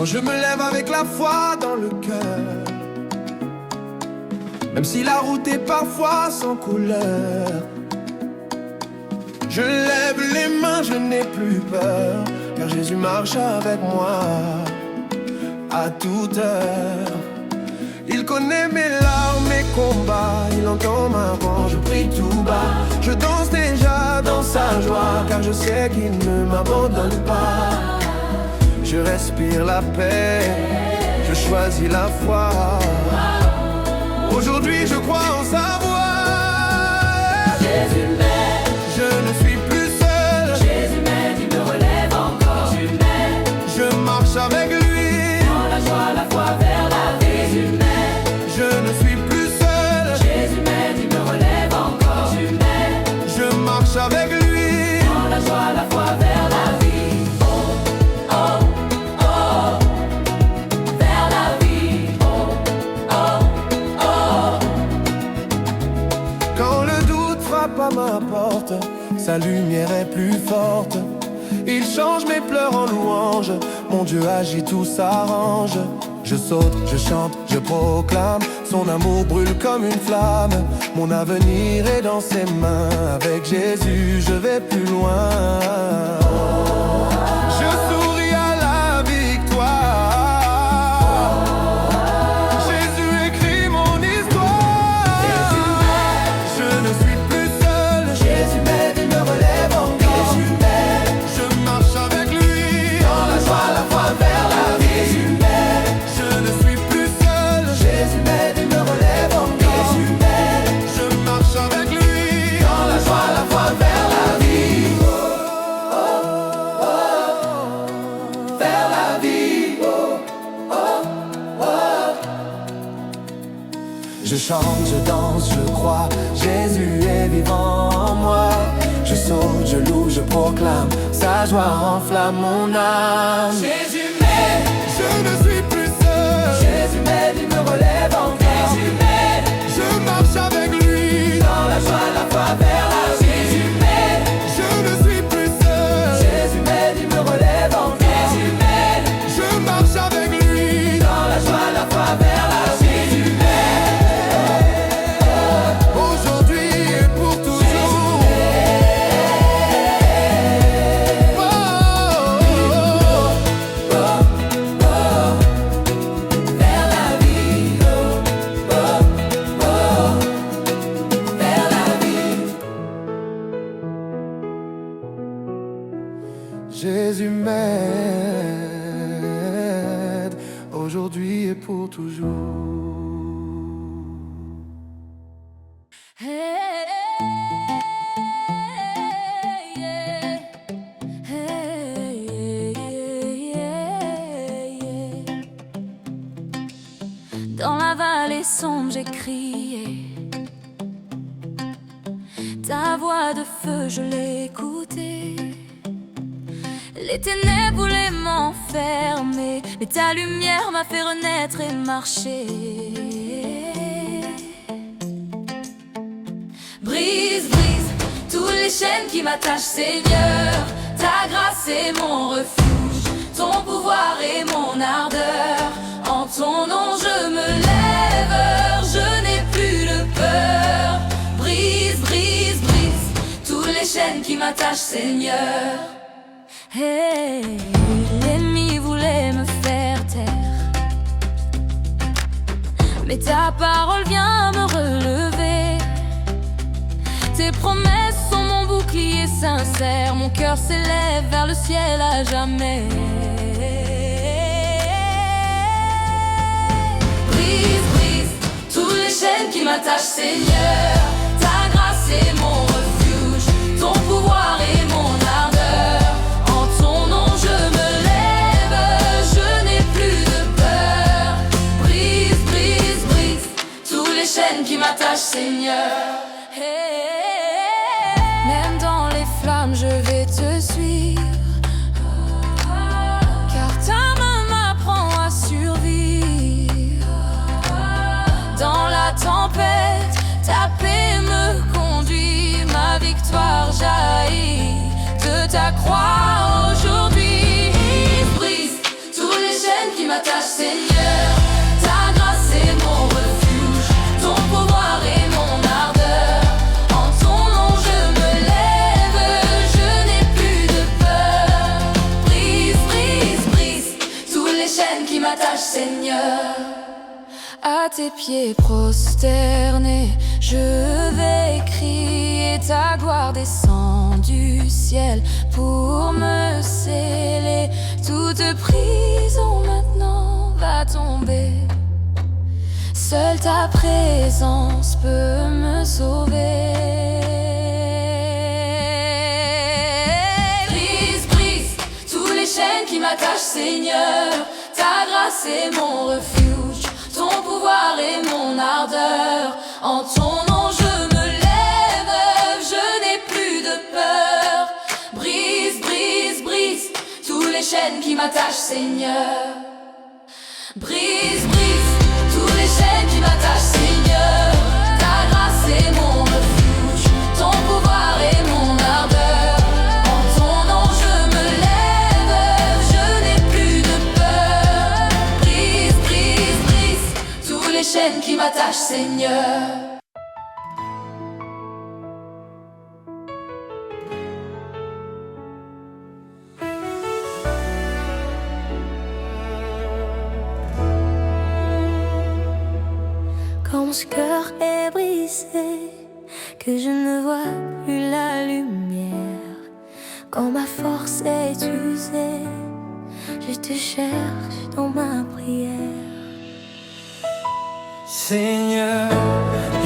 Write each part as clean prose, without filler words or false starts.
je me lève avec la foi dans le cœur, même si la route est parfois sans couleur, je lève les mains, je n'ai plus peur, car Jésus marche avec moi à toute heure. Il connaît mes larmes, mes combats, il entend ma voix, je prie tout bas. Je danse déjà dans sa joie, car je sais qu'il ne m'abandonne pas. Je respire la paix, je choisis la foi. Aujourd'hui je crois en sa voix. Jésus m'aide, je ne suis plus seul. Jésus m'aide, il me relève encore. Jésus m'aide, je marche avec lui. dans la joie, la foi vers la vie. Jésus m'aide, je ne suis plus seul. Jésus m'aide, il me relève encore. Jésus m'aide, je marche avec lui. dans la joie, la foi vers la vie. Oh, oh, oh, vers la vie. Oh, oh, oh. Quand le doute frappe à ma porte, sa lumière est plus forte. Il change mes pleurs en louanges. Mon Dieu agit, tout s'arrange. Je saute, je chante, je proclame. Son amour brûle comme une flamme. Mon avenir est dans ses mains. Avec Jésus, je vais plus loin. Je souris à la victoire. Jésus écrit mon histoire. Je ne suis plus seul. Jésus m'aide, il me relève encore. Jésus m'aide, Je marche avec lui. dans la joie, la foi vers la vie. Jésus m'aide, Je ne suis plus seul. Jésus m'aide, il me relève encore. Jésus m'aide, Je marche avec lui. dans la joie, la foi vers la vie. Vers la vie. Je chante, je danse, je crois. Jésus est vivant en moi. Je saute, je loue, je proclame. Sa joie enflamme mon âme. Jésus m'aide, Je ne suis plus seul. Jésus m'aide, il me relève encore. Jésus m'aide, Je marche avec lui. dans la joie, la foi vers la vie. Jésus m'aide, Je ne suis plus seul. Jésus m'aide, il me relève encore. Jésus m'aide, Je marche avec lui. dans la joie, la foi vers la vie. Jésus Aujourd'hui et pour toujours. Oh, vers la vie. Vers la vie. Jésus m'aide aujourd'hui et pour toujours. Dans la vallée sombre j'ai crié, ta voix de feu je l'ai écoutée. Les ténèbres voulaient m'enfermer, mais ta lumière m'a fait renaître et marcher. Brise, brise toutes les chaînes qui m'attachent, Seigneur. Ta grâce est mon refuge, ton pouvoir est mon ardeur. En ton nom je me lève, je n'ai plus de peur. Brise, brise, brise toutes les chaînes qui m'attachent, Seigneur. Hey, l'ennemi voulait me faire taire, mais ta parole vient me relever. Tes promesses sont mon bouclier sincère, mon cœur s'élève vers le ciel à jamais. Brise, brise toutes les chaînes qui m'attachent, Seigneur. Ta grâce est mon refuge, ton pouvoir est mon ardeur. En ton nom je me lève, je n'ai plus de peur. Brise, brise, brise toutes les chaînes qui m'attachent, Seigneur. Même dans les flammes je vais te suivre, car ta main m'apprend à survivre. Dans la tempête, ta paix me conduit, ma victoire jaillit de ta croix aujourd'hui. Brise toutes les chaînes qui À tes pieds prosternés, je vais crier, ta gloire descend du ciel pour me sceller. Toute prison maintenant va tomber, seule ta présence peut me sauver. Brise, brise tous les chaînes qui m'attachent, Seigneur. Ta grâce est mon refuge, ton pouvoir est mon ardeur. En ton nom je me lève, je n'ai plus de peur. Brise, brise, brise tous les chaînes qui m'attachent, Seigneur. Brise, brise tous les chaînes qui m'attachent, Seigneur. Ta grâce est mon refuge, ton pouvoir est mon ardeur. En ton nom je me lève, je n'ai plus de peur. Brise, brise, brise tous les chaînes qui m'attachent, Seigneur. Quand mon cœur est brisé, que je ne vois plus la lumière, quand ma force est usée, je te cherche dans ma prière. Seigneur,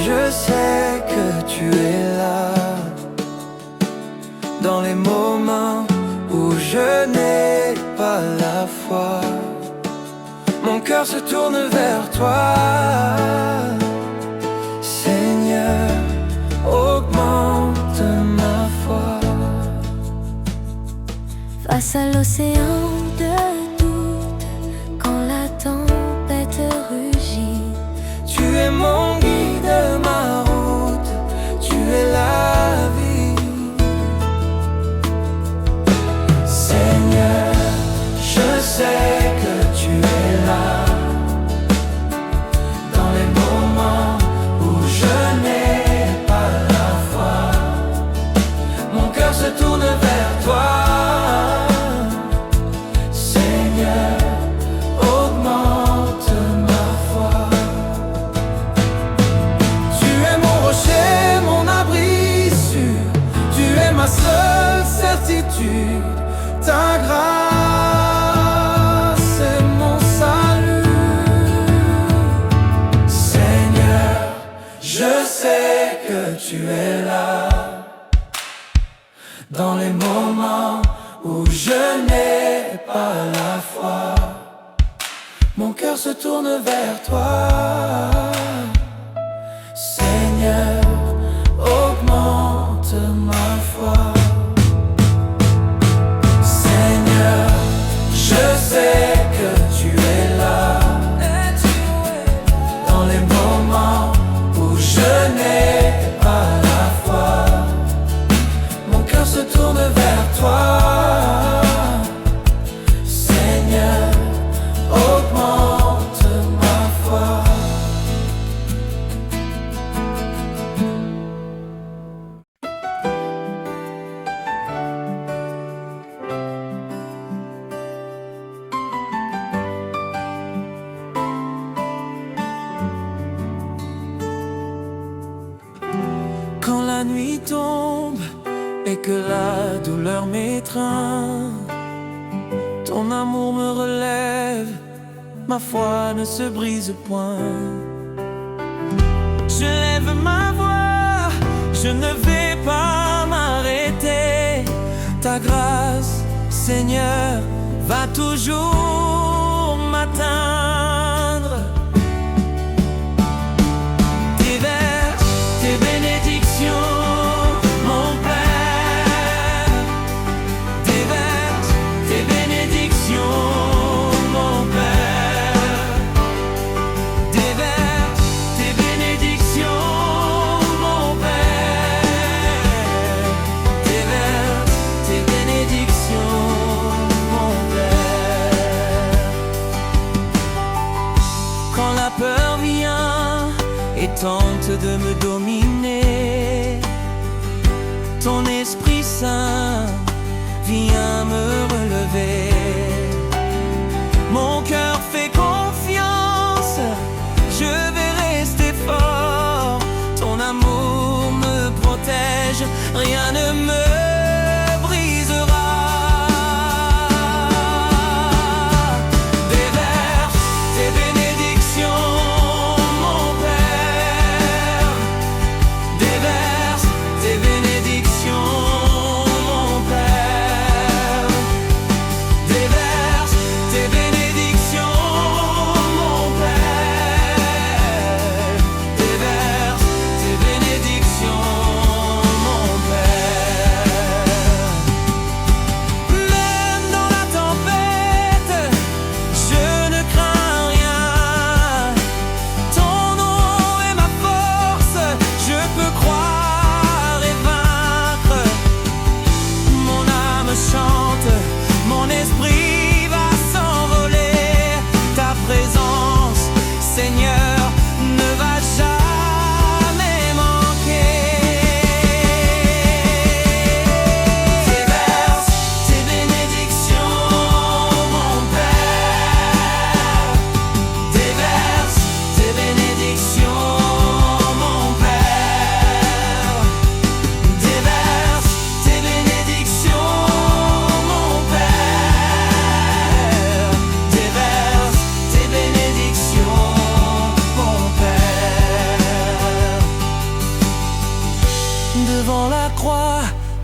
je sais que tu es là, dans les moments où je n'ai pas la foi. Mon cœur se tourne vers toi. Seigneur, augmente ma foi. Face à l'océan de doute, quand la tempête rugit, tu es mon guide, ma route, tu es la vie. Seigneur, je sais que tu es là, dans les moments où je n'ai pas la foi. Mon cœur se tourne vers toi. Seigneur, augmente ma foi. Tu es mon rocher, mon abri sûr, tu es ma seule certitude. Ta grâce est mon salut. Seigneur, je sais que tu es là, dans les moments où je n'ai pas la foi. Mon cœur se tourne vers toi. Seigneur, augmente ma foi. Seigneur, je sais que tu es là, dans les moments où je n'ai pas la foi. Mon cœur se tourne vers toi. Seigneur, augmente ma foi. Quand la nuit tombe et que la douleur m'étreint, ton amour me relève, ma foi ne se brise point. Je lève ma voix, je ne vais pas m'arrêter. Ta grâce, Seigneur, va toujours m'atteindre. Tes vers, tes bénédictions, mon Père. Tes vers, tes bénédictions, mon Père. Tes vers, tes bénédictions, mon Père. Tes vers, tes bénédictions, mon Père. Quand la peur vient et tente de me dominer, ton Esprit Saint vient me relever. Mon cœur fait confiance, je vais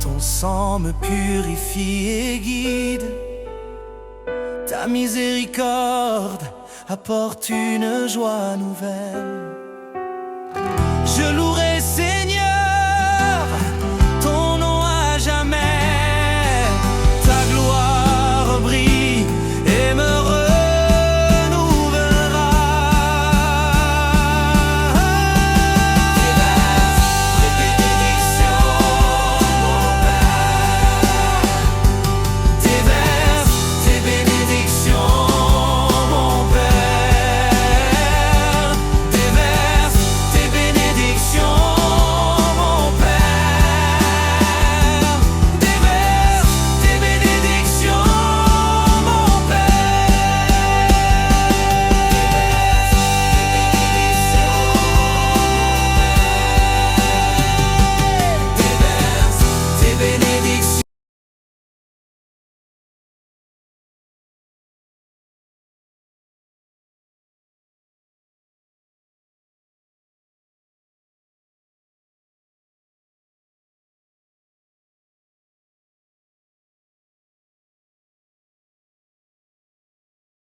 Ton sang me purifie et guide. Ta miséricorde apporte une joie nouvelle.